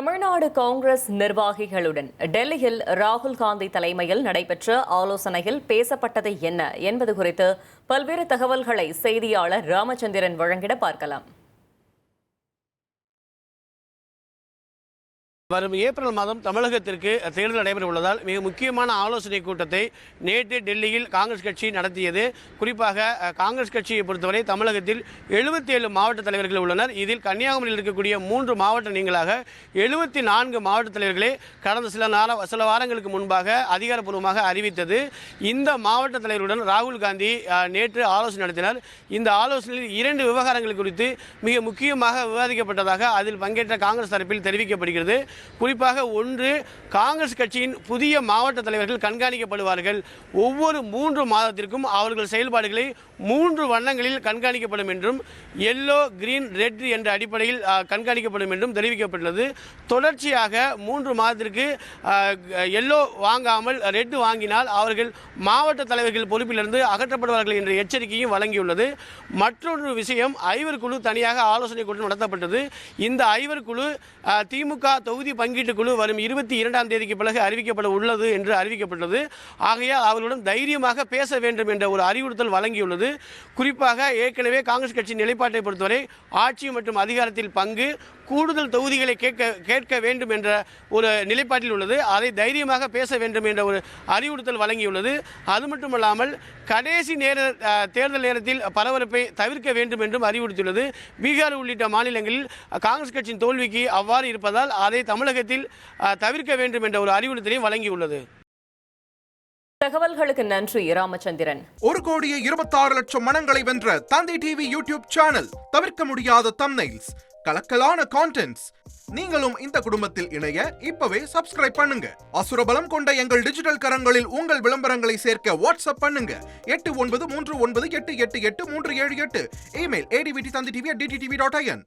தமிழ்நாடு காங்கிரஸ் நிர்வாகிகளுடன் டெல்லியில் ராகுல் காந்தி தலைமையில் நடைபெற்ற ஆலோசனையில் பேசப்பட்டது என்ன என்பது குறித்து பல்வேறு தகவல்களை செய்தியாளர் ராமச்சந்திரன் வழங்கிட பார்க்கலாம். வரும் ஏப்ரல் மாதம் தமிழகத்திற்கு தேர்தல் நடைபெற உள்ளதால் மிக முக்கியமான ஆலோசனை கூட்டத்தை நேற்று டெல்லியில் காங்கிரஸ் கட்சி நடத்தியது. குறிப்பாக காங்கிரஸ் கட்சியை பொறுத்தவரை தமிழகத்தில் 77 மாவட்ட தலைவர்கள் உள்ளனர். இதில் கன்னியாகுமரியில் இருக்கக்கூடிய 3 மாவட்ட நீங்களாக 74 மாவட்ட தலைவர்களே கடந்த சில வாரங்களுக்கு முன்பாக அதிகாரப்பூர்வமாக அறிவித்தது. இந்த மாவட்ட தலைவருடன் ராகுல் காந்தி நேற்று ஆலோசனை நடத்தினார். இந்த ஆலோசனையில் 2 விவகாரங்கள் குறித்து மிக முக்கியமாக விவாதிக்கப்பட்டதாக அதில் பங்கேற்ற காங்கிரஸ் தரப்பில் தெரிவிக்கப்படுகிறது. குறிப்பாக ஒன்று, காங்கிரஸ் கட்சியின் புதிய மாவட்ட தலைவர்கள் கண்காணிக்கப்படுவார்கள். ஒவ்வொரு 3 மாதத்திற்கும் அவர்கள் செயல்பாடுகளை 3 வண்ணங்களில் கண்காணிக்கப்படும் என்றும், எல்லோ, கிரீன், ரெட் என்ற அடிப்படையில் கண்காணிக்கப்படும் என்றும் தெரிவிக்கப்பட்டுள்ளது. தொடர்ச்சியாக 3 மாதத்திற்கு எல்லோ வாங்காமல் ரெட் வாங்கினால் அவர்கள் மாவட்ட தலைவர்கள் பொறுப்பிலிருந்து அகற்றப்படுவார்கள் என்ற எச்சரிக்கையும் வழங்கியுள்ளது. மற்றொரு விஷயம், ஐவர் குழு தனியாக ஆலோசனை கூட்டம் நடத்தப்பட்டது. இந்த ஐவர் குழு திமுக தொகுதி பங்கீட்டு குழு வரும் 22ஆம் தேதிக்கு பிறகு அறிவிக்கப்பட உள்ளது என்று அறிவிக்கப்பட்டது. ஆகையால் அவர்களுடன் தைரியமாக பேச வேண்டும் என்ற ஒரு அறிவுறுத்தல் வழங்கியுள்ளது. குறிப்பாக ஏற்கனவே காங்கிரஸ் கட்சியின் நிலைப்பாட்டை பொறுத்தவரை ஆட்சி மற்றும் அதிகாரத்தில் பங்கு, கூடுதல் தொகுதிகளை கேட்க வேண்டும் என்ற ஒரு நிலைப்பாட்டில் உள்ளது. அதை தைரியமாக பேச வேண்டும் என்ற ஒரு அறிவுறுத்தல் வழங்கியுள்ளது. அது மட்டுமல்லாமல் கடைசி தேர்தல் நேரத்தில் பரபரப்பை தவிர்க்க வேண்டும் என்றும் அறிவுறுத்தியுள்ளது. பீகார் உள்ளிட்ட மாநிலங்களில் காங்கிரஸ் கட்சியின் தோல்விக்கு அவ்வாறு இருப்பதால் அதை தமிழகத்தில் தவிர்க்க வேண்டும் என்ற ஒரு அறிவுறுத்தலையும் வழங்கியுள்ளது. தகவல்களுக்கு நன்றி ராமச்சந்திரன். 1,26,00,000 மனங்களை வென்ற தந்தி டிவி யூடியூப் சேனல். தவிர்க்க முடியாத தம்ப்நெயில்ஸ், கலக்கலான கான்டென்ட்ஸ். நீங்களும் இந்த குடும்பத்தில் இணைய இப்பவே சப்ஸ்கிரைப் பண்ணுங்க. அசுரபலம் கொண்ட எங்கள் டிஜிட்டல் கரங்களில் உங்கள் விளம்பரங்களை சேர்க்க வாட்ஸ்அப் பண்ணுங்க. 893988883778. Email advtv@dttv.in.